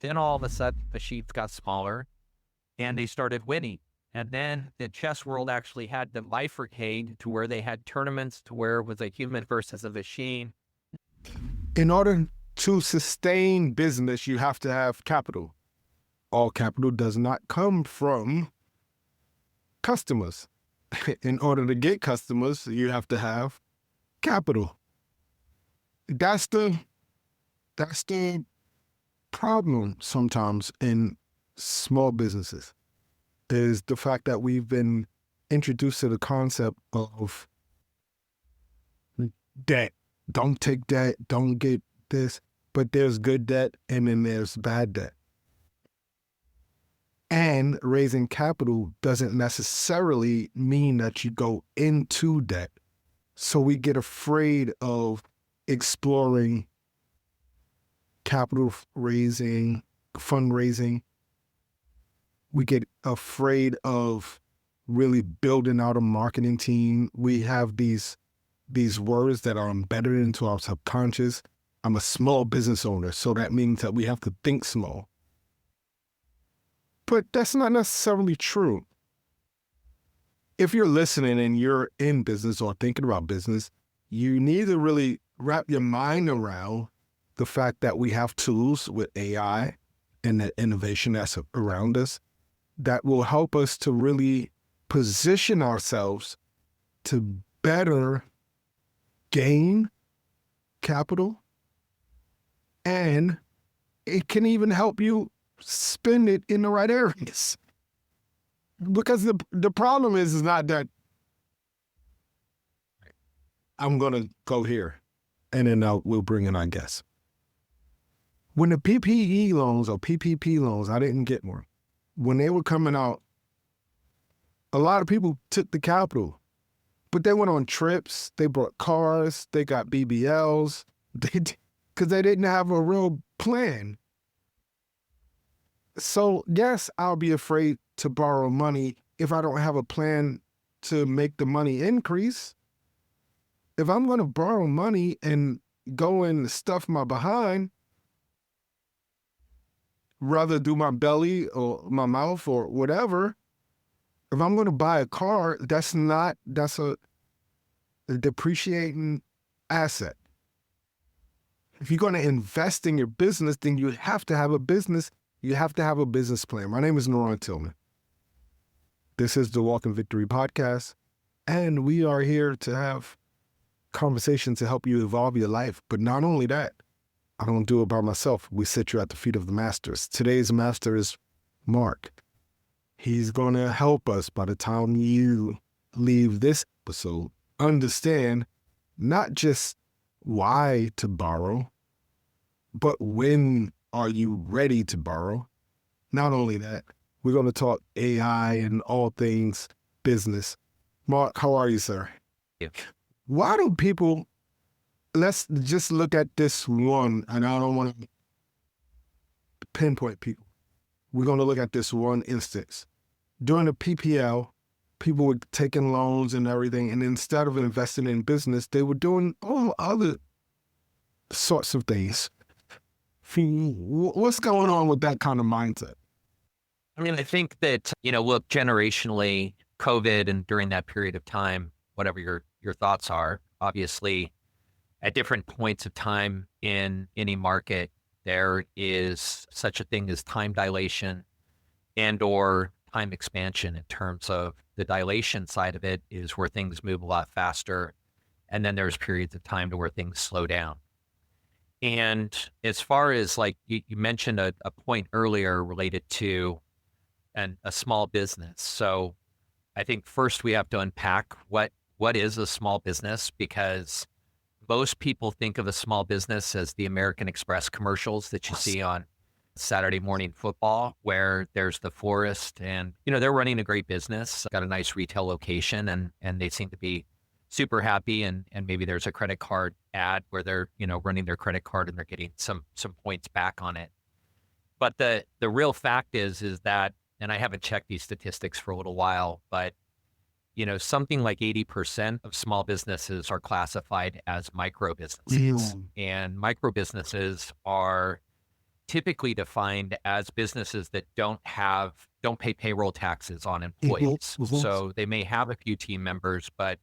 then all of a sudden the sheets got smaller and they started winning. And then the chess world actually had to bifurcate to where they had tournaments to where it was a human versus a machine. In order to sustain business, you have to have capital. All capital does not come from customers. In order to get customers, you have to have capital. That's the problem sometimes in small businesses, is the fact that we've been introduced to the concept of debt. Don't take debt, don't get this, but there's good debt and then there's bad debt. And raising capital doesn't necessarily mean that you go into debt. So we get afraid of exploring capital raising, fundraising. We get afraid of really building out a marketing team. We have these words that are embedded into our subconscious. I'm a small business owner, so that means that we have to think small. But that's not necessarily true. If you're listening and you're in business or thinking about business, you need to really wrap your mind around the fact that we have tools with AI and the innovation that's around us that will help us to really position ourselves to better gain capital, and it can even help you spend it in the right areas. Because the problem is not that I'm going to go here and then we'll bring in our guests. When the PPE loans or PPP loans, I didn't get one. When they were coming out, a lot of people took the capital, but they went on trips, they bought cars, they got BBLs, because they didn't have a real plan. So yes, I'll be afraid to borrow money if I don't have a plan to make the money increase. If I'm going to borrow money and go and stuff my behind, rather do my belly or my mouth or whatever, if I'm going to buy a car, that's a depreciating asset. If you're going to invest in your business, then you have to have a business. You have to have a business plan. My name is NaRon Tillman. This is the Walk in Victory podcast, and we are here to have conversations to help you evolve your life. But not only that, I don't do it by myself. We sit you at the feet of the masters. Today's master is Marc. He's going to help us by the time you leave this episode, understand not just why to borrow, but when are you ready to borrow? Not only that, we're going to talk AI and all things business. Marc, how are you, sir? Yeah. Why do people, let's just look at this one, and I don't want to pinpoint people. We're going to look at this one instance. During the PPL, people were taking loans and everything, and instead of investing in business, they were doing all other sorts of things. What's going on with that kind of mindset? I mean, I think that, look, generationally, COVID and during that period of time, whatever your thoughts are, obviously at different points of time in any market, there is such a thing as time dilation and or time expansion. In terms of the dilation side of it is where things move a lot faster. And then there's periods of time to where things slow down. And as far as like you mentioned a point earlier related to a small business. So I think first we have to unpack what is a small business, because most people think of a small business as the American Express commercials that you see on Saturday morning football, where there's the florist and, they're running a great business, got a nice retail location, and they seem to be super happy. And maybe there's a credit card ad where they're, running their credit card and they're getting some points back on it. But the real fact is that, and I haven't checked these statistics for a little while, but something like 80% of small businesses are classified as micro businesses. And micro businesses are typically defined as businesses that don't pay payroll taxes on Mhm, employees. mhm. So they may have a few team members, but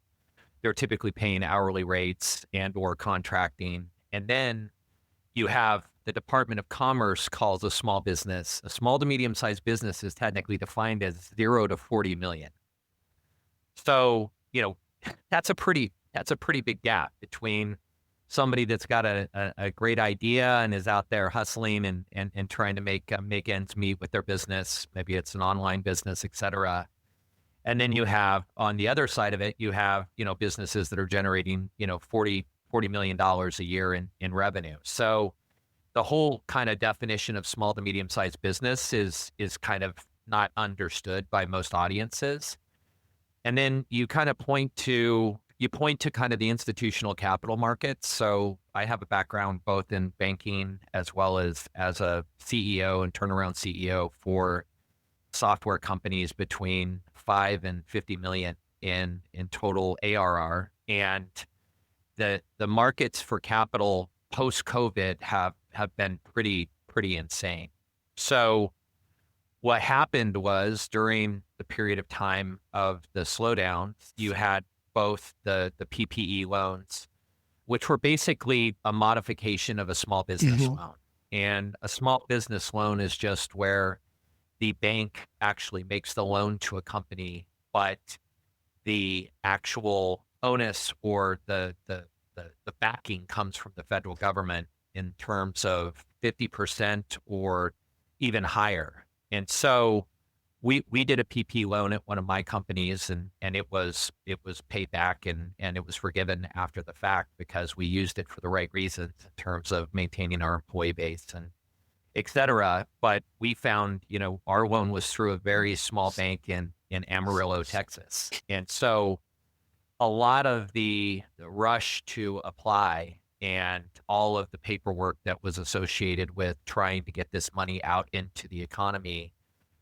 they're typically paying hourly rates and or contracting. And then you have the Department of Commerce calls a small to medium sized business is technically defined as 0 to 40 million. So, that's a pretty big gap between somebody that's got a great idea and is out there hustling and trying to make ends meet with their business. Maybe it's an online business, et cetera. And then you have on the other side of it, you have, businesses that are generating, $40 million a year in revenue. So the whole kind of definition of small to medium sized business is kind of not understood by most audiences. And then you point to kind of the institutional capital markets. So I have a background both in banking as well as a CEO and turnaround CEO for software companies between 5 and 50 million in total ARR. And the markets for capital post COVID have been pretty insane. So what happened was during the period of time of the slowdown, you had both the PPE loans, which were basically a modification of a small business Mhm. loan. And a small business loan is just where the bank actually makes the loan to a company, but the actual onus or the backing comes from the federal government in terms of 50% or even higher. And so we did a PP loan at one of my companies and it was paid back and it was forgiven after the fact because we used it for the right reasons in terms of maintaining our employee base and et cetera. But we found, our loan was through a very small bank in Amarillo, Texas. And so a lot of the rush to apply and all of the paperwork that was associated with trying to get this money out into the economy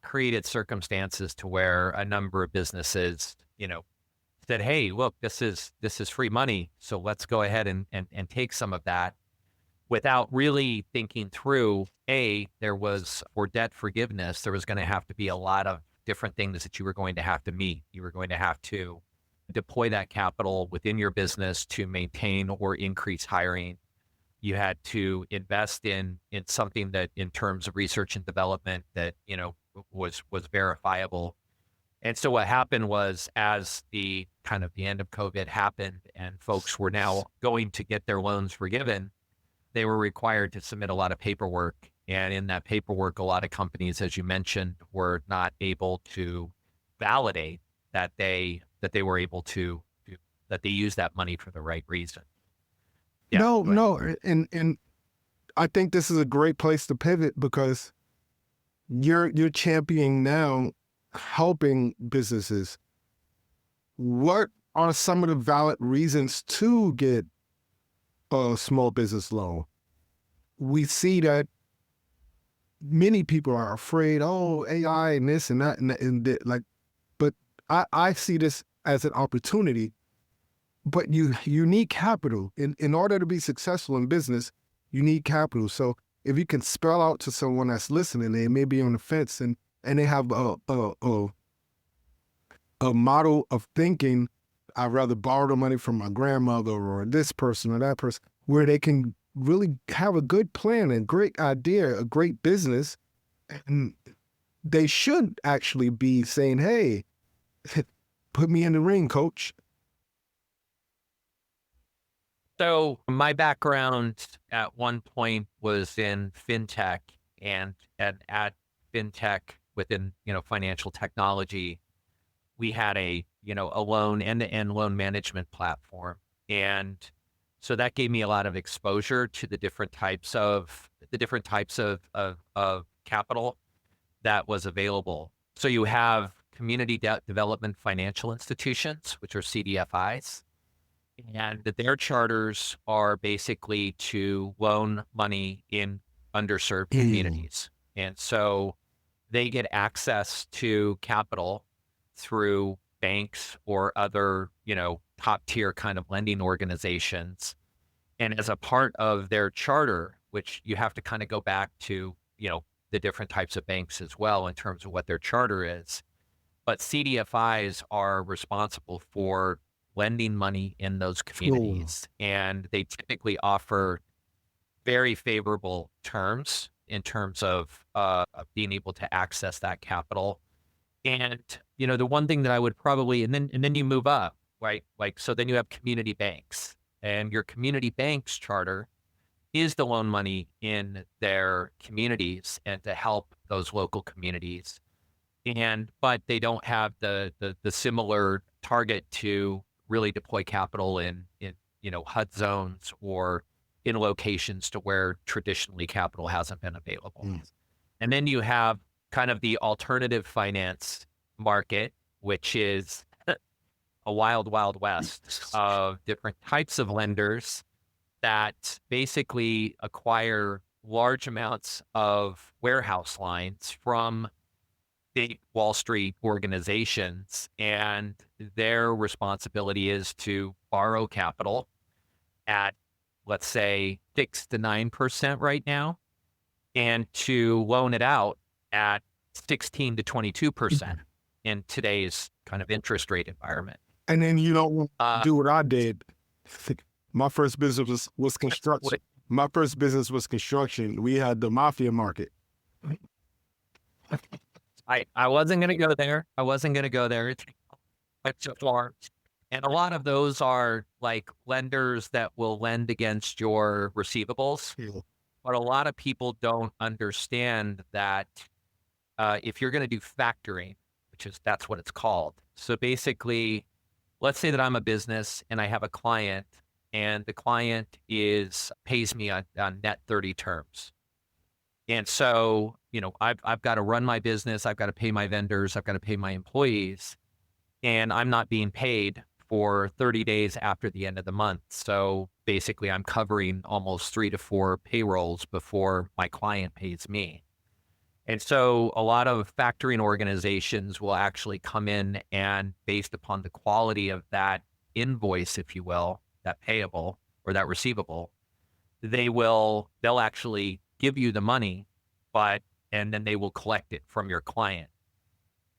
created circumstances to where a number of businesses, said, hey, look, this is free money. So let's go ahead and take some of that without really thinking through, there was for debt forgiveness, there was going to have to be a lot of different things that you were going to have to meet. You were going to have to deploy that capital within your business to maintain or increase hiring. You had to invest in something that in terms of research and development that, was verifiable. And so what happened was as the kind of the end of COVID happened and folks were now going to get their loans forgiven, they were required to submit a lot of paperwork. And in that paperwork, a lot of companies, as you mentioned, were not able to validate that they were able to that they used that money for the right reason. Yeah, No, go ahead. no, and I think this is a great place to pivot because you're championing now helping businesses. What are some of the valid reasons to get a small business loan? We see that many people are afraid, oh, AI and this and that like, but I see this as an opportunity. But you need capital in order to be successful in business. You need capital. So if you can spell out to someone that's listening, they may be on the fence and they have a model of thinking. I'd rather borrow the money from my grandmother or this person or that person, where they can really have a good plan and great idea, a great business, and they should actually be saying, "Hey, put me in the ring, coach." So my background at one point was in fintech and at fintech within, financial technology, we had a loan end-to-end loan management platform. And so that gave me a lot of exposure to the different types of capital that was available. So you have community development financial institutions, which are CDFIs, and that their charters are basically to loan money in underserved Mm. communities. And so they get access to capital through banks or other, top tier kind of lending organizations. And as a part of their charter, which you have to kind of go back to, the different types of banks as well in terms of what their charter is. But CDFIs are responsible for lending money in those communities, and they typically offer very favorable terms in terms of being able to access that capital. And, the one thing that I would probably, and then you move up, right? Like, so then you have community banks, and your community banks charter is to loan money in their communities and to help those local communities. But they don't have the similar target to really deploy capital in HUD zones or in locations to where traditionally capital hasn't been available. And then you have kind of the alternative finance market, which is a wild, wild west of different types of lenders that basically acquire large amounts of warehouse lines from big Wall Street organizations, and their responsibility is to borrow capital at, let's say, 6 to 9% right now, and to loan it out at 16 to 22% in today's kind of interest rate environment. And then do what I did. My first business was construction. My first business was construction. We had the mafia market. I wasn't going to go there. It's so far. And a lot of those are like lenders that will lend against your receivables. Yeah. But a lot of people don't understand that if you're going to do factoring, that's what it's called. So basically, let's say that I'm a business and I have a client, and the client pays me on net 30 terms. And so, I've got to run my business. I've got to pay my vendors. I've got to pay my employees, and I'm not being paid for 30 days after the end of the month. So basically, I'm covering almost 3 to 4 payrolls before my client pays me. And so a lot of factoring organizations will actually come in, and based upon the quality of that invoice, if you will, that payable or that receivable, they'll actually give you the money, and then they will collect it from your client.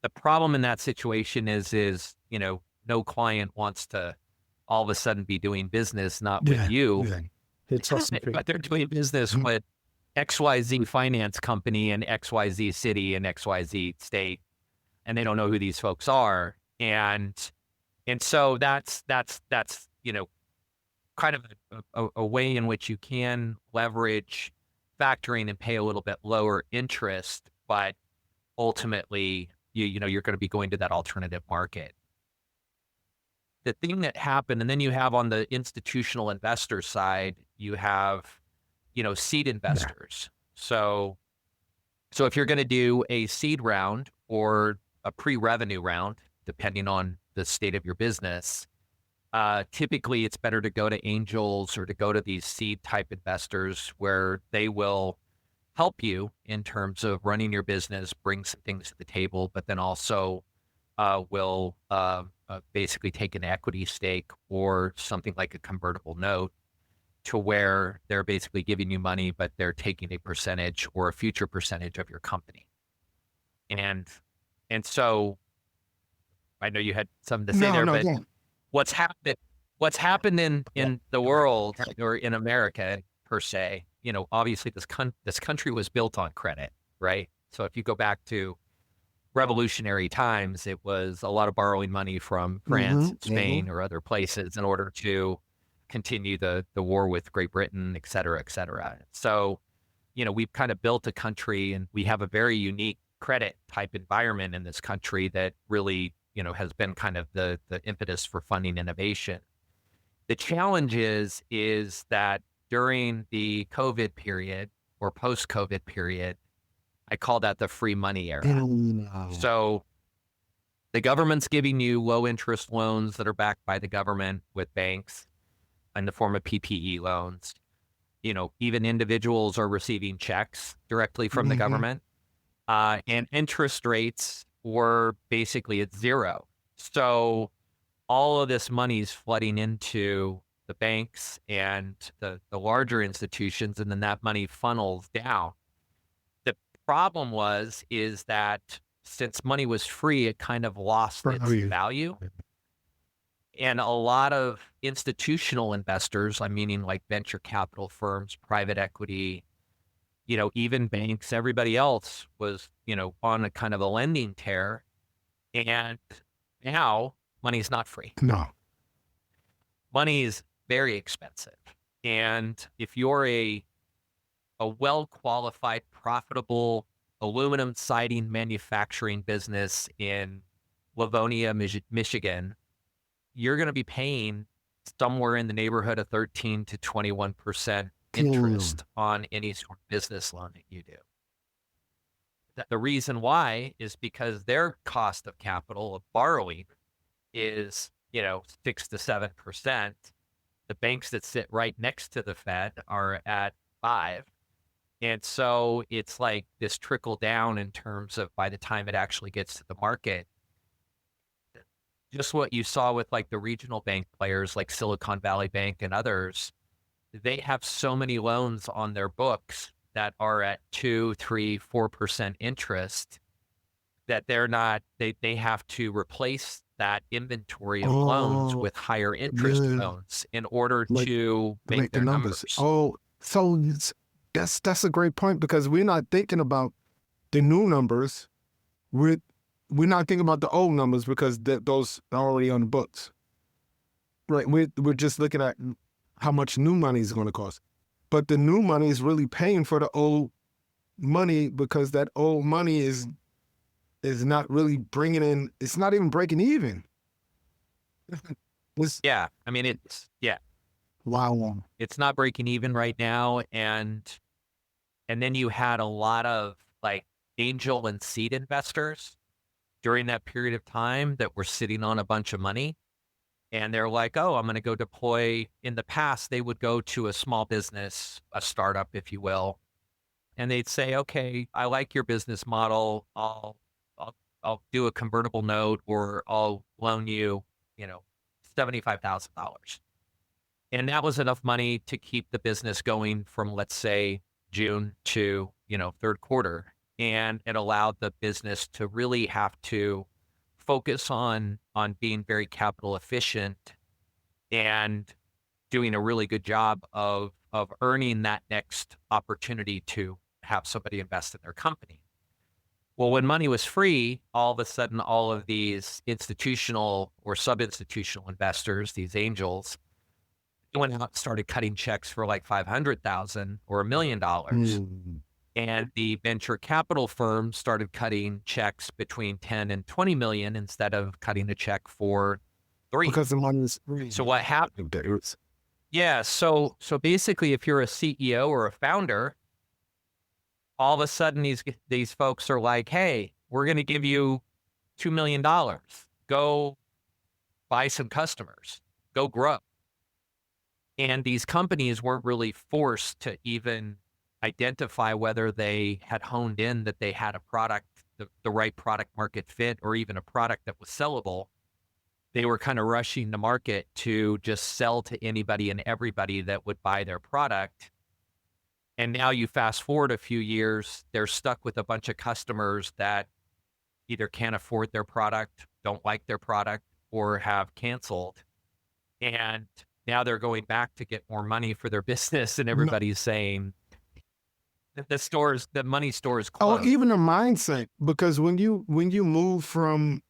The problem in that situation is no client wants to all of a sudden be doing business, not with you, but they're doing business with XYZ finance company and XYZ city and XYZ state, and they don't know who these folks are. And so that's kind of a way in which you can leverage factoring and pay a little bit lower interest, but ultimately you're going to be going to that alternative market. The thing that happened, and then you have on the institutional investor side, you have seed investors. So if you're going to do a seed round or a pre-revenue round, depending on the state of your business, typically it's better to go to angels or to go to these seed type investors where they will help you in terms of running your business, bring some things to the table, but then also will basically take an equity stake or something like a convertible note, to where they're basically giving you money, but they're taking a percentage or a future percentage of your company. And so I know you had something to say but don't. what's happened in the world or in America per se, obviously this country was built on credit, right? So if you go back to revolutionary times, it was a lot of borrowing money from France, Spain, or other places in order to continue the war with Great Britain, et cetera, et cetera. So, we've kind of built a country, and we have a very unique credit type environment in this country that really, has been kind of the impetus for funding innovation. The challenge is that during the COVID period or post-COVID period, I call that the free money era. So the government's giving you low interest loans that are backed by the government with banks in the form of PPE loans. Even individuals are receiving checks directly from the government, and interest rates were basically at zero. So all of this money is flooding into the banks and the larger institutions, and then that money funnels down. The problem is that since money was free, it kind of lost its Right. value. And a lot of institutional investors, I'm meaning like venture capital firms, private equity, even banks, everybody else was, on a kind of a lending tear. And now money's not free. No. Money is very expensive. And if you're a well-qualified, profitable aluminum siding manufacturing business in Livonia, Michigan, you're going to be paying somewhere in the neighborhood of 13 to 21% interest on any sort of business loan that you do. The reason why is because their cost of capital of borrowing is, 6 to 7%. The banks that sit right next to the Fed are at 5. And so it's like this trickle down in terms of by the time it actually gets to the market, just what you saw with like the regional bank players like Silicon Valley Bank and others, they have so many loans on their books that are at 2, 3, 4% interest that they have to replace that inventory of loans with higher interest loans in order to make the their numbers. numbers. Oh, so that's a great point, because we're not thinking about the new numbers. We're not thinking about the old numbers because those are already on the books. Right. We're just looking at how much new money is going to cost. But the new money is really paying for the old money, because that old money is not really bringing in, it's not even breaking even. Yeah. I mean, Wow. it's not breaking even right now. And then you had a lot of like angel and seed investors during that period of time that were sitting on a bunch of money. And they're like, oh, I'm going to go deploy. In the past, they would go to a small business, a startup, if you will, and they'd say, okay, I like your business model. I'll do a convertible note, or I'll loan you, $75,000. And that was enough money to keep the business going from, let's say, June to, third quarter. And it allowed the business to really have to focus on being very capital efficient and doing a really good job of earning that next opportunity to have somebody invest in their company. Well, when money was free, all of a sudden, all of these institutional or sub-institutional investors, these angels, went out and started cutting checks for like $500,000 or $1 million. And the venture capital firms started cutting checks between 10 and 20 million instead of cutting a check for 3. Because the money is free. So what happened? Yeah. So basically, if you're a CEO or a founder, all of a sudden these folks are like, hey, we're going to give you $2 million. Go buy some customers. Go grow. And these companies weren't really forced to even identify whether they had honed in that they had a product, the right product market fit, or even a product that was sellable. They were kind of rushing the market to just sell to anybody and everybody that would buy their product. And now you fast forward a few years, they're stuck with a bunch of customers that either can't afford their product, don't like their product, or have canceled. And now they're going back to get more money for their business, and everybody's saying that the money store is closed. Oh, even the mindset, because when you move from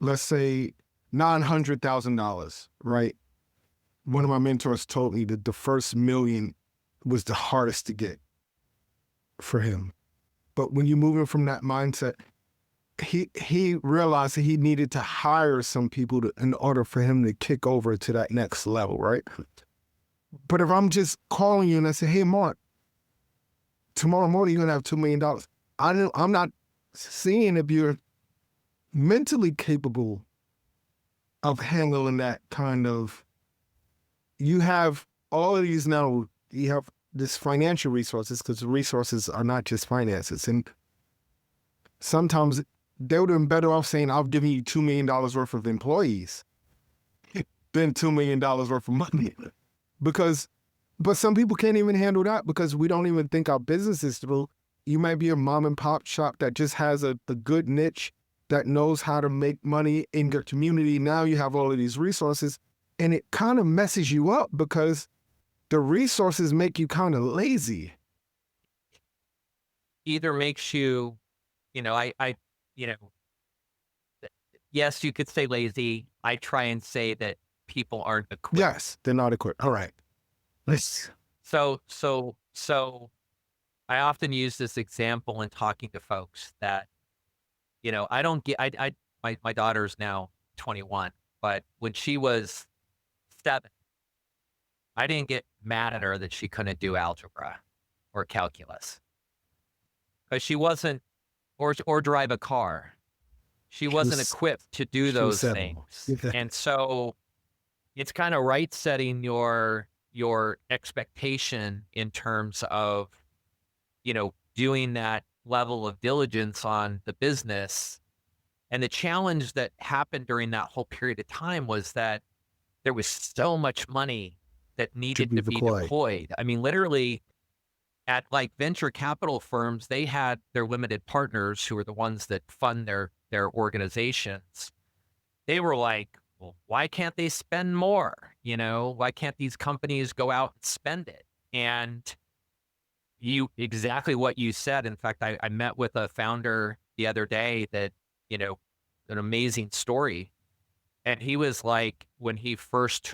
let's say $900,000, right? One of my mentors told me that the first $1 million was the hardest to get for him. But when you're moving from that mindset, he realized that he needed to hire some people in order for him to kick over to that next level, right? But if I'm just calling you and I say, hey, Mark, tomorrow morning you're going to have $2 million. I'm not seeing if you're mentally capable of handling that kind of, you have all of these now, you have this financial resources, because the resources are not just finances. And sometimes they would have been better off saying, I've given you $2 million worth of employees spend $2 million worth of money because, but some people can't even handle that because we don't even think our business is through. You might be a mom and pop shop that just has a good niche that knows how to make money in your community. Now you have all of these resources and it kind of messes you up because the resources make you kind of lazy. Either makes you, you know, yes, you could say lazy. I try and say that people aren't equipped. Yes, they're not equipped. All right. Let's. So I often use this example in talking to folks that, I don't get, my daughter's now 21, but when she was 7, I didn't get mad at her that she couldn't do algebra or calculus because she wasn't, or drive a car. She wasn't equipped to do those things. Yeah. And so it's kind of right setting your expectation in terms of, doing that level of diligence on the business. And the challenge that happened during that whole period of time was that there was so much money that needed to be deployed. I mean, literally at like venture capital firms, they had their limited partners who were the ones that fund their organizations. They were like, well, why can't they spend more? Why can't these companies go out and spend it? And exactly what you said. In fact, I met with a founder the other day that, an amazing story. And he was like, when he first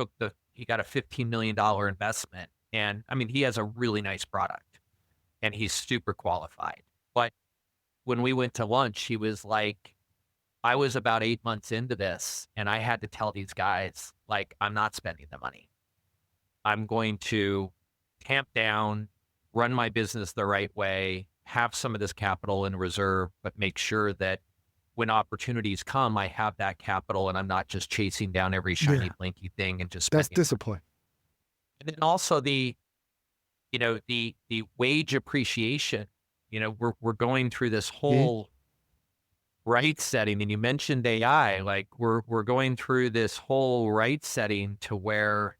he got a $15 million investment. And I mean, he has a really nice product and he's super qualified. But when we went to lunch, he was like, I was about 8 months into this and I had to tell these guys, like, I'm not spending the money. I'm going to tamp down, run my business the right way, have some of this capital in reserve, but make sure that when opportunities come, I have that capital and I'm not just chasing down every shiny, blinky thing and just spending. That's discipline. And then also the wage appreciation. We're going through this whole right setting, and you mentioned AI. Like we're going through this whole right setting to where,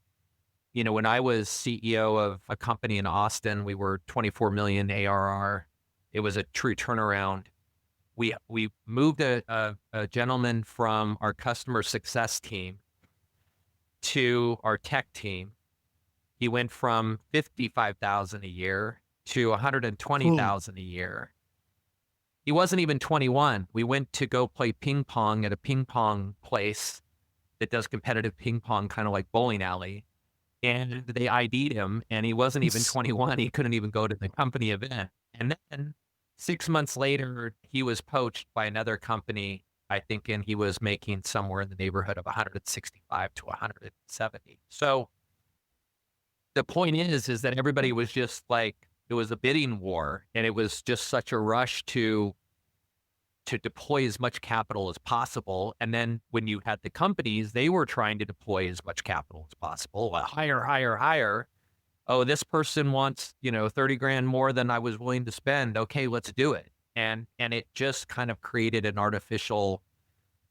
when I was CEO of a company in Austin, we were 24 million ARR. It was a true turnaround. We moved a gentleman from our customer success team to our tech team. He went from 55,000 a year to 120,000 a year. He wasn't even 21. We went to go play ping pong at a ping pong place that does competitive ping pong, kind of like bowling alley. And they ID'd him and he wasn't even 21. He couldn't even go to the company event. And then 6 months later, he was poached by another company, I think, and he was making somewhere in the neighborhood of 165 to 170. So the point is that everybody was just like, it was a bidding war and it was just such a rush to deploy as much capital as possible. And then when you had the companies, they were trying to deploy as much capital as possible, higher. Oh, this person wants, 30 grand more than I was willing to spend. Okay, let's do it. And it just kind of created an artificial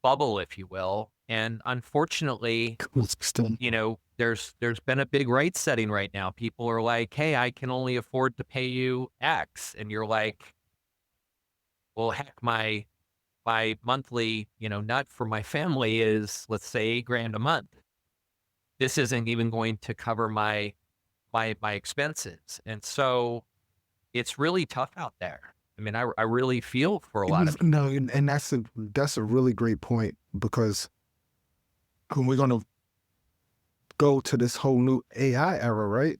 bubble, if you will. And unfortunately, there's been a big rate setting right now. People are like, hey, I can only afford to pay you X. And you're like, well, heck, my monthly, nut for my family is, let's say, $8,000 a month. This isn't even going to cover my expenses. And so it's really tough out there. I mean, I really feel for a lot of people. No, and that's a really great point, because when we're going to go to this whole new AI era, right,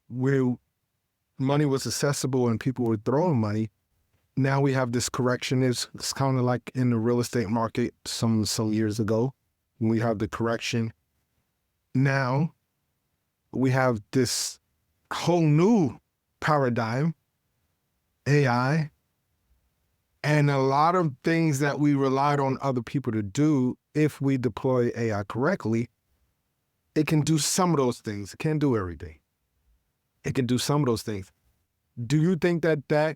where money was accessible and people were throwing money, now we have this correction. It's kind of like in the real estate market some years ago, when we have the correction. Now we have this whole new paradigm, AI, and a lot of things that we relied on other people to do. If we deploy AI correctly, it can do some of those things. It can't do everything. It can do some of those things. Do you think that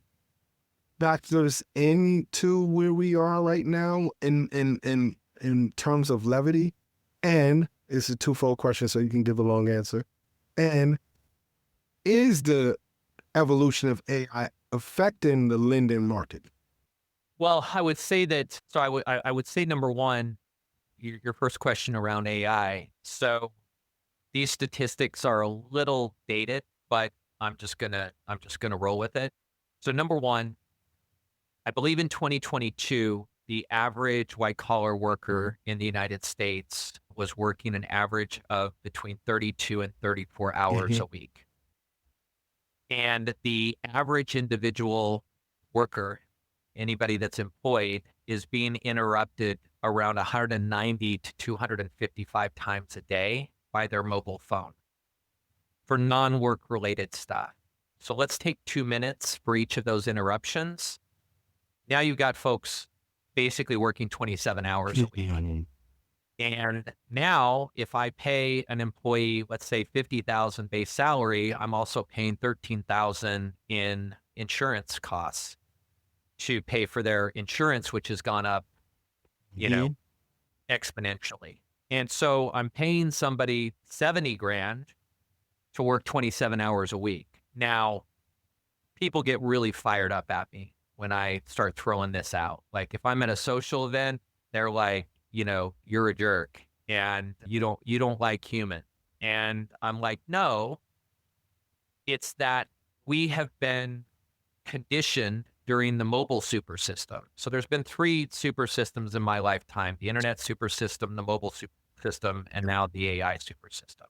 factors into where we are right now in terms of levity? And It's a twofold question, so you can give a long answer. And is the evolution of AI affecting the lending market? Well, I would say that. So I would say number one, your first question around AI. So these statistics are a little dated, but I'm just gonna roll with it. So number one, I believe in 2022, the average white collar worker in the United States was working an average of between 32 and 34 hours Mhm. a week. And the average individual worker, anybody that's employed, is being interrupted around 190 to 255 times a day by their mobile phone for non-work related stuff. So let's take 2 minutes for each of those interruptions. Now you've got folks basically working 27 hours a week. And now if I pay an employee, let's say 50,000 base salary, I'm also paying 13,000 in insurance costs to pay for their insurance, which has gone up, you know, Mhm. exponentially. And so I'm paying somebody 70 grand to work 27 hours a week. Now, people get really fired up at me when I start throwing this out. Like if I'm at a social event, they're like, you're a jerk and you don't like human. And I'm like, no, it's that we have been conditioned during the mobile super system. So there's been three super systems in my lifetime: the internet super system, the mobile super system, and now the AI super system.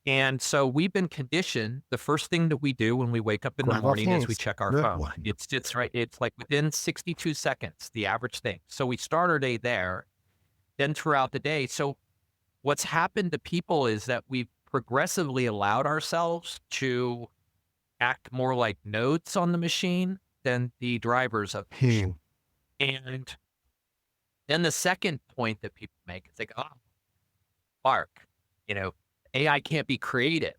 And so we've been conditioned. The first thing that we do when we wake up in the Grab our morning is we phones. check our Yeah. phone. It's right. It's like within 62 seconds, the average thing. So we start our day there, then throughout the day. So what's happened to people is that we've progressively allowed ourselves to act more like nodes on the machine than the drivers of the machine. Hmm. And then the second point that people make is like, oh, Mark, you know, AI can't be creative.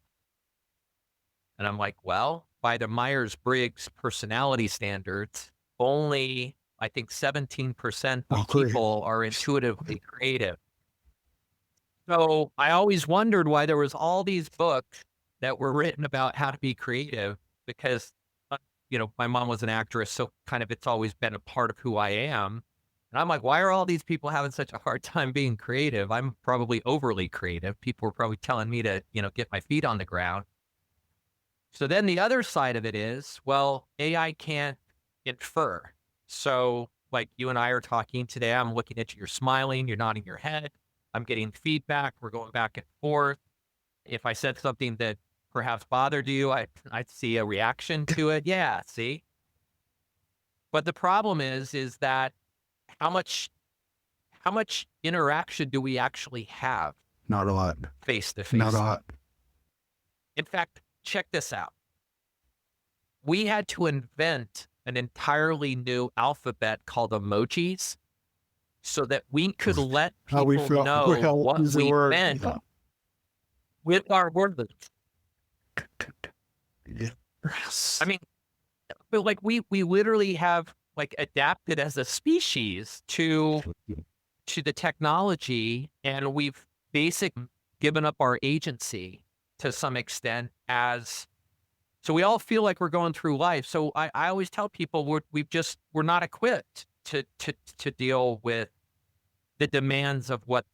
And I'm like, well, by the Myers-Briggs personality standards, only I think 17% of Great. people are intuitively creative. So I always wondered why there was all these books that were written about how to be creative because, my mom was an actress, so kind of it's always been a part of who I am. And I'm like, why are all these people having such a hard time being creative? I'm probably overly creative. People were probably telling me to, get my feet on the ground. So then the other side of it is, well, AI can't infer. So, like you and I are talking today, I'm looking at you, you're smiling, you're nodding your head. I'm getting feedback. We're going back and forth. If I said something that perhaps bothered you, I'd see a reaction to it. Yeah, see. But the problem is that how much how much interaction do we actually have Not a lot. face to Not a face? lot. In fact, check this out. We had to invent an entirely new alphabet called emojis so that we could let How we people felt. know Well, what use the we word. meant with our words. Yes. I mean, but like we literally have like adapted as a species to the technology, and we've basically given up our agency to some extent as so we all feel like we're going through life. So I always tell people we're not equipped to deal with the demands of what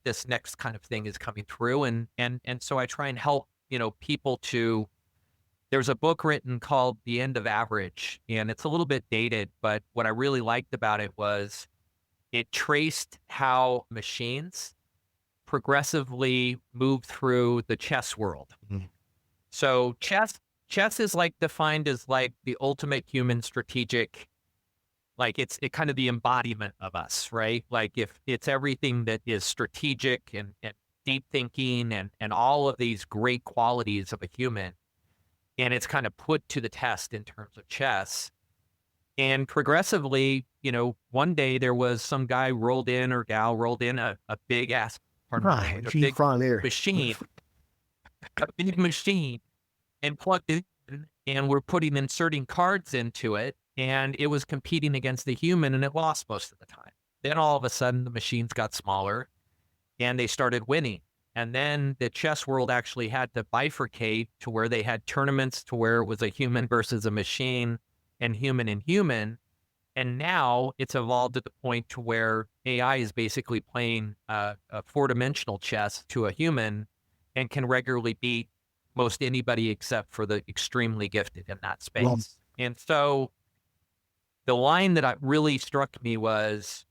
this next kind of thing is coming through. And so I try and help, people to there's a book written called The End of Average, and it's a little bit dated, but what I really liked about it was it traced how machines progressively move through the chess world. Mhm. So chess is like defined as like the ultimate human strategic, like it kind of the embodiment of us, right? Like if it's everything that is strategic and deep thinking and all of these great qualities of a human, and it's kind of put to the test in terms of chess. And progressively, one day there was some guy rolled in or gal rolled in a big ass, pardon my Right. language, a She big fine there. machine, a big machine, and plugged it in, and we're inserting cards into it, and it was competing against the human, and it lost most of the time. Then all of a sudden, the machines got smaller, and they started winning. And then the chess world actually had to bifurcate to where they had tournaments to where it was a human versus a machine and human. And now it's evolved to the point to where AI is basically playing a four-dimensional chess to a human and can regularly beat most anybody except for the extremely gifted in that Well, space. And so the line that really struck me was,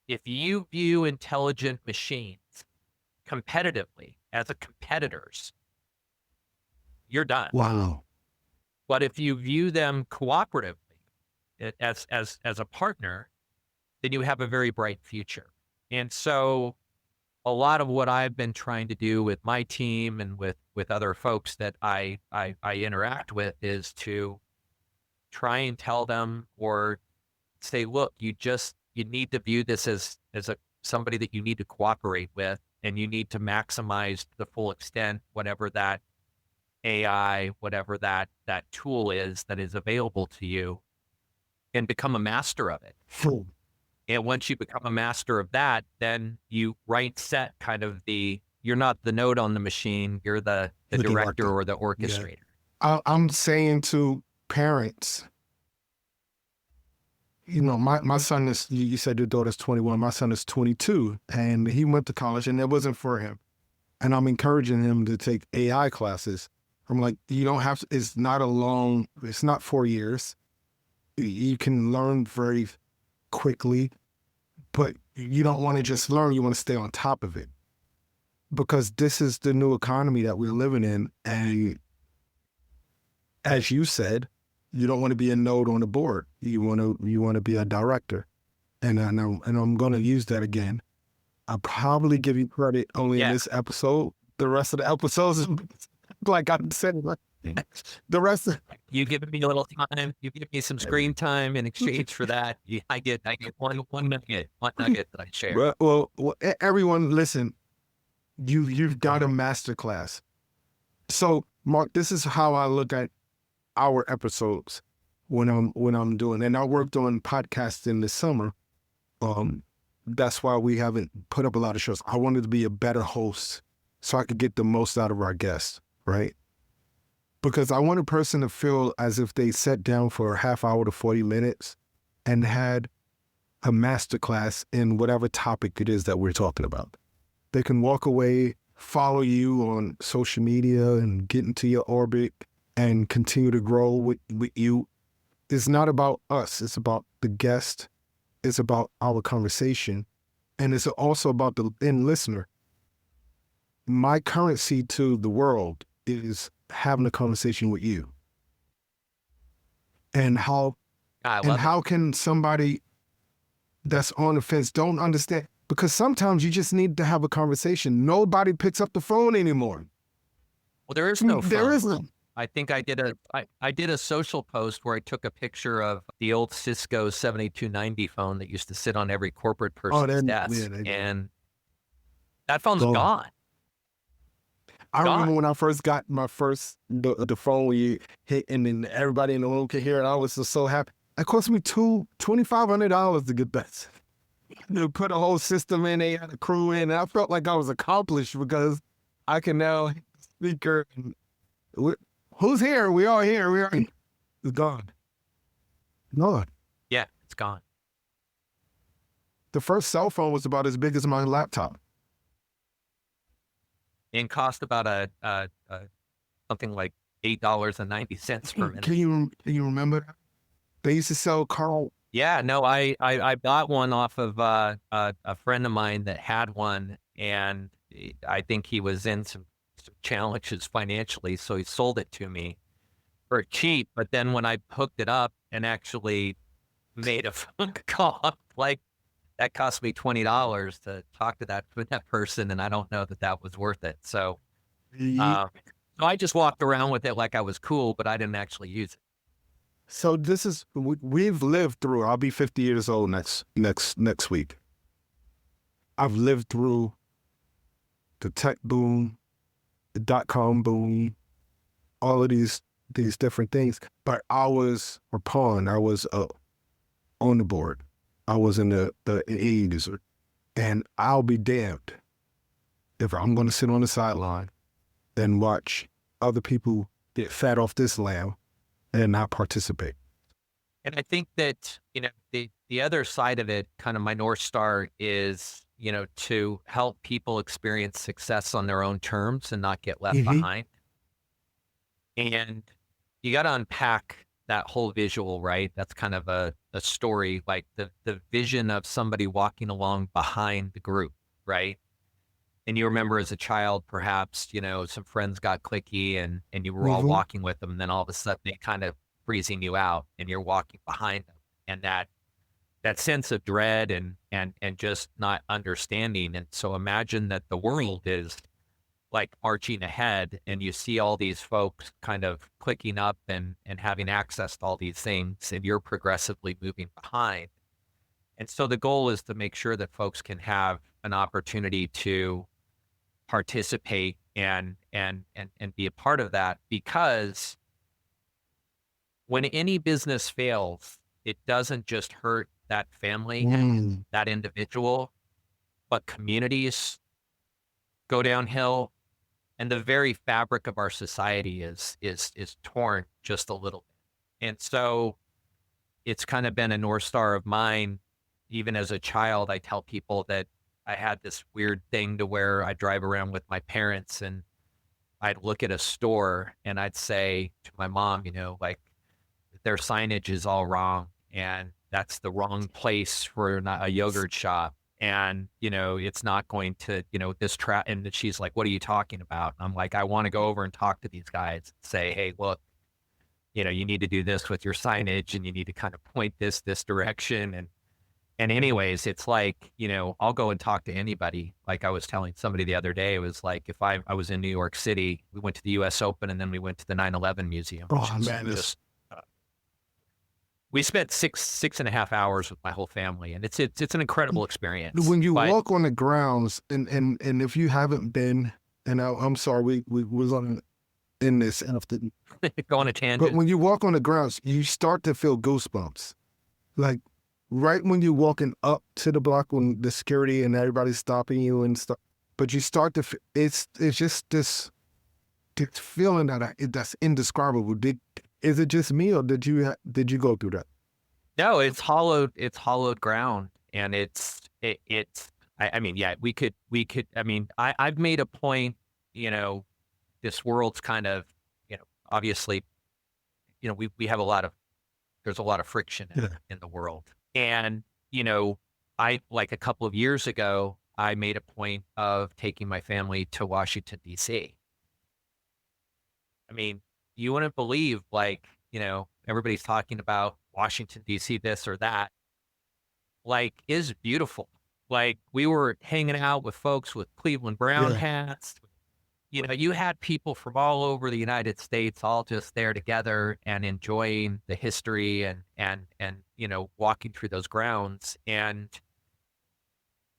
if you view intelligent machines competitively as a competitors, you're done. wow. But if you view them cooperatively as a partner, then you have a very bright future. And so a lot of what I've been trying to do with my team and with other folks that I interact with is to try and tell them or say, look, you need to view this as somebody that you need to cooperate with, and you need to maximize to the full extent whatever that AI, whatever that tool is that is available to you, and become a master of it. Hmm. And once you become a master of that, then you set kind of you're not the node on the machine, you're the director or the orchestrator. I'm saying to parents, my son is, you said your daughter's 21, my son is 22, and he went to college and it wasn't for him. And I'm encouraging him to take AI classes. I'm like, you don't have to, it's not 4 years. You can learn very quickly, but you don't want to just learn, you want to stay on top of it. Because this is the new economy that we're living in. And as you said, you don't want to be a node on the board. You want to be a director. And I'm going to use that again. I'll probably give you credit only in this episode. The rest of the episodes is like I said, the rest of you give me a little time, you give me some screen time in exchange for that. I get one nugget that I share. Well, everyone listen, you've got a masterclass. So Marc, this is how I look at our episodes when I'm doing, and I worked on podcasting this summer. That's why we haven't put up a lot of shows. I wanted to be a better host so I could get the most out of our guests, right? Because I want a person to feel as if they sat down for a half hour to 40 minutes and had a masterclass in whatever topic it is that we're talking about. They can walk away, follow you on social media and get into your orbit and continue to grow with you. It's not about us. It's about the guest. It's about our conversation. And it's also about the end listener. My currency to the world is having a conversation with you. And how can somebody that's on the fence don't understand? Because sometimes you just need to have a conversation. Nobody picks up the phone anymore. Well, there is no phone. There isn't. I think I did a social post where I took a picture of the old Cisco 7290 phone that used to sit on every corporate person's desk, and that phone's gone. I remember when I first got my the phone where you hit and then everybody in the room could hear it. I was just so happy. It cost me $2,500 to get that. To put a whole system in, they had a crew in, and I felt like I was accomplished because I can now hit the speaker and who's here? We are here. We are. It's gone. No. Yeah, it's gone. The first cell phone was about as big as my laptop. And cost about something like $8.90 per minute. Can you remember that? They used to sell Carl. Yeah, no, I bought one off of a friend of mine that had one, and I think he was in some challenges financially, so he sold it to me for cheap. But then when I hooked it up and actually made a phone call, like, that cost me $20 to talk to that person, and I don't know that was worth it. So, so I just walked around with it like I was cool, but I didn't actually use it. So we've lived through. I'll be 50 years old next week. I've lived through the tech boom, the .com boom, all of these different things. But I was a pawn. I was on the board. I was in the 80s, and I'll be damned if I'm going to sit on the sideline, then watch other people get fat off this lamb and not participate. And I think that, the other side of it, kind of my North Star is, to help people experience success on their own terms and not get left Mm-hmm. behind. And you got to unpack that whole visual, right? That's kind of a story, like the vision of somebody walking along behind the group, right? And you remember as a child, perhaps, some friends got cliquey and you were all Mm-hmm. walking with them. And then all of a sudden they kind of freezing you out and you're walking behind them. And that sense of dread and just not understanding. And so imagine that the world is like marching ahead and you see all these folks kind of clicking up and having access to all these things and you're progressively moving behind. And so the goal is to make sure that folks can have an opportunity to participate and be a part of that, because when any business fails, it doesn't just hurt that family, Mm. that individual, but communities go downhill, and the very fabric of our society is torn just a little bit. And so it's kind of been a North Star of mine. Even as a child, I tell people that I had this weird thing to where I drive around with my parents and I'd look at a store and I'd say to my mom, like, their signage is all wrong and that's the wrong place for a yogurt shop. And, it's not going to, and she's like, what are you talking about? And I'm like, I want to go over and talk to these guys and say, hey, look, you need to do this with your signage and you need to kind of point this direction. And anyways, it's like, I'll go and talk to anybody. Like I was telling somebody the other day, it was like, if I was in New York City, we went to the US Open and then we went to the 9/11 museum. Oh man, We spent six and a half hours with my whole family, and it's an incredible experience. when you But walk on the grounds, and if you haven't been, and I'm sorry, we was on in this often, go on a but tangent. when you walk on the grounds, you start to feel goosebumps, like right when you're walking up to the block when the security and everybody's stopping you and stuff. But you start to, it's just this feeling that's indescribable. Is it just me, or did you go through that? No, it's hollowed ground, and I mean, yeah, we could, I mean, I've made a point, this world's kind of, obviously, we have there's a lot of friction Yeah. in the world. And, I, like a couple of years ago, I made a point of taking my family to Washington, D.C. I mean, you wouldn't believe, like, everybody's talking about Washington, D.C., this or that, like, is beautiful. Like, we were hanging out with folks with Cleveland Brown Yeah. hats. You had people from all over the United States all just there together and enjoying the history and walking through those grounds. And,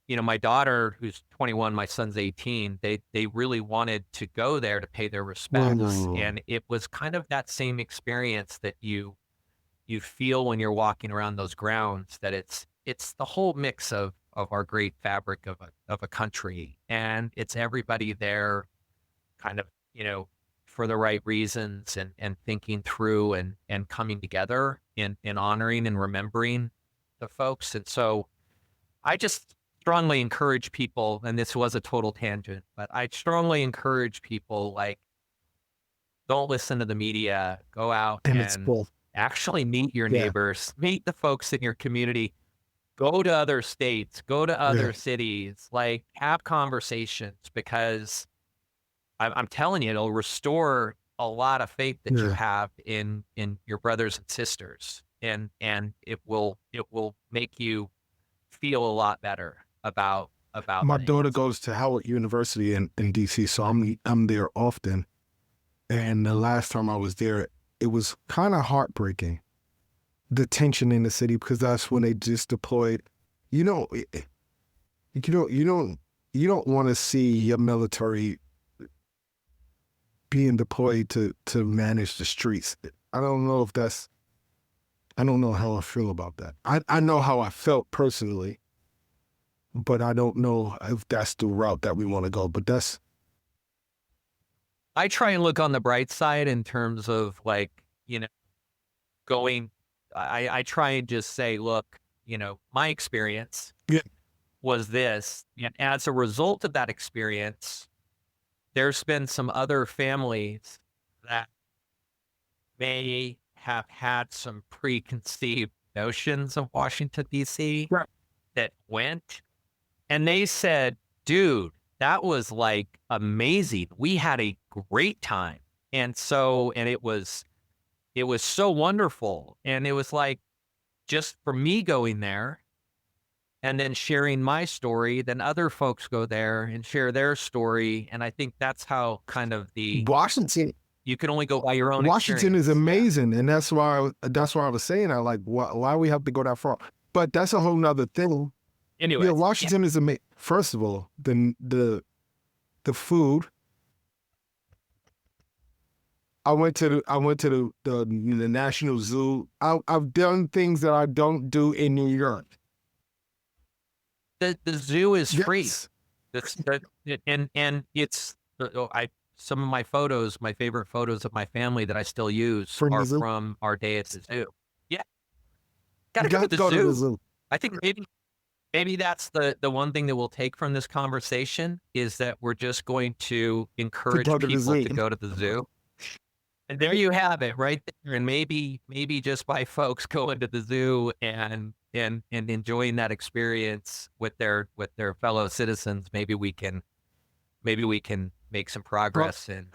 my daughter, who's 21, my son's 18, they really wanted to go there to pay their respects. Whoa. And it was kind of that same experience that you feel when you're walking around those grounds, that it's the whole mix of our great fabric of a country. And it's everybody there kind of, for the right reasons and thinking through and coming together in honoring and remembering the folks. And so I just strongly encourage people, and this was a total tangent, but I strongly encourage people, like, don't listen to the media, go out And it's and full. actually meet your Yeah. neighbors, meet the folks in your community, go to other states, go to other cities, like, have conversations, because I'm telling you, it'll restore a lot of faith that you Yeah. have in your brothers and sisters, and it will make you feel a lot better about My things. daughter goes to Howard University in DC, so I'm there often. And the last time I was there, it was kind of heartbreaking, the tension in the city, because that's when they just deployed. You know, you don't want to see your military being deployed to manage the streets. I don't know I don't know how I feel about that. I know how I felt personally, but I don't know if that's the route that we want to go. But that's I try and look on the bright side in terms of like, going, I try and just say, look, my experience yeah, was this. And as a result of that experience, there's been some other families that may have had some preconceived notions of Washington, D.C. right. that went and they said, dude, that was like amazing. We had a great time. And it was so wonderful. And it was like just for me going there and then sharing my story, then other folks go there and share their story. And I think that's how kind of Washington. you can only go by your own Washington experience. is amazing, and that's why I was saying I like why we have to go that far. But that's a whole nother thing. Yeah, Anyways, Washington is amazing. First of all, the food. I went to the National Zoo. I've done things that I don't do in New York. the zoo is free. Yes, And it's I some of my photos, my favorite photos of my family that I still use from the are zoo. from our day at the zoo. Yeah, You gotta go to got the to go to the zoo. zoo. I think maybe that's the one thing that we'll take from this conversation is that we're just going to To encourage go to the people zoo. to go to the zoo. And there you have it right there. And maybe just by folks going to the zoo and enjoying that experience with their fellow citizens, maybe we can make some progress and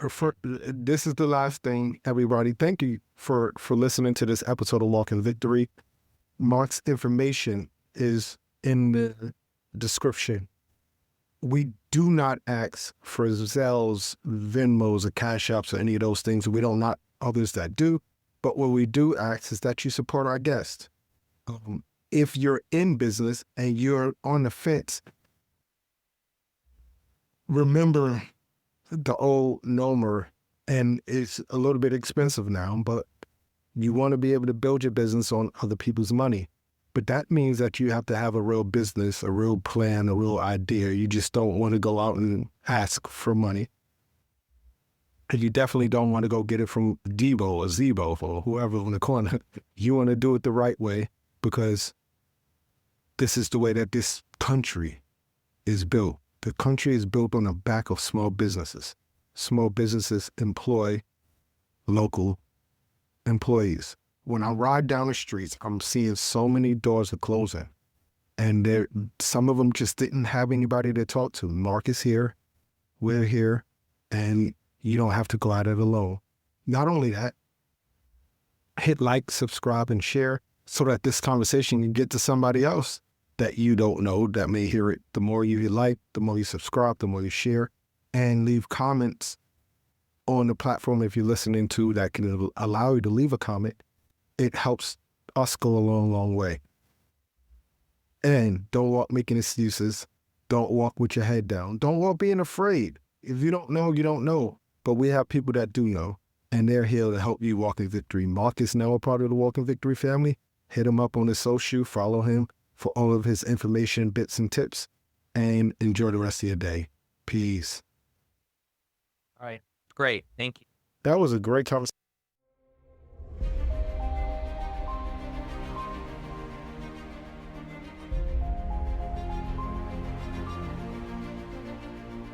This is the last thing, everybody. Thank you for listening to this episode of Walk in Victory. Marc's information is in the description. We do not ask for Zells, Venmos, or Cash Apps or any of those things. We don't not others that do. But what we do ask is that you support our guest. If you're in business and you're on the fence, remember the old Nomer, and it's a little bit expensive now, but you want to be able to build your business on other people's money. But that means that you have to have a real business, a real plan, a real idea. You just don't want to go out and ask for money. And you definitely don't want to go get it from Debo or Zebo or whoever in the corner. You want to do it the right way because this is the way that this country is built. The country is built on the back of small businesses. Small businesses employ local employees. When I ride down the streets, I'm seeing so many doors are closing. And some of them just didn't have anybody to talk to. Marc is here, we're here, and you don't have to go at it alone. Not only that, hit like, subscribe, and share so that this conversation can get to somebody else that you don't know that may hear it. The more you like, the more you subscribe, the more you share, and leave comments on the platform if you're listening to that can allow you to leave a comment. It helps us go a long, long way. And don't walk making excuses. Don't walk with your head down. Don't walk being afraid. If you don't know, you don't know. But we have people that do know, and they're here to help you walk in victory. Marc is now a part of the Walk in Victory family. Hit him up on his social, follow him for all of his information, bits, and tips, and enjoy the rest of your day. Peace. all right. Great. Thank you. That was a great conversation.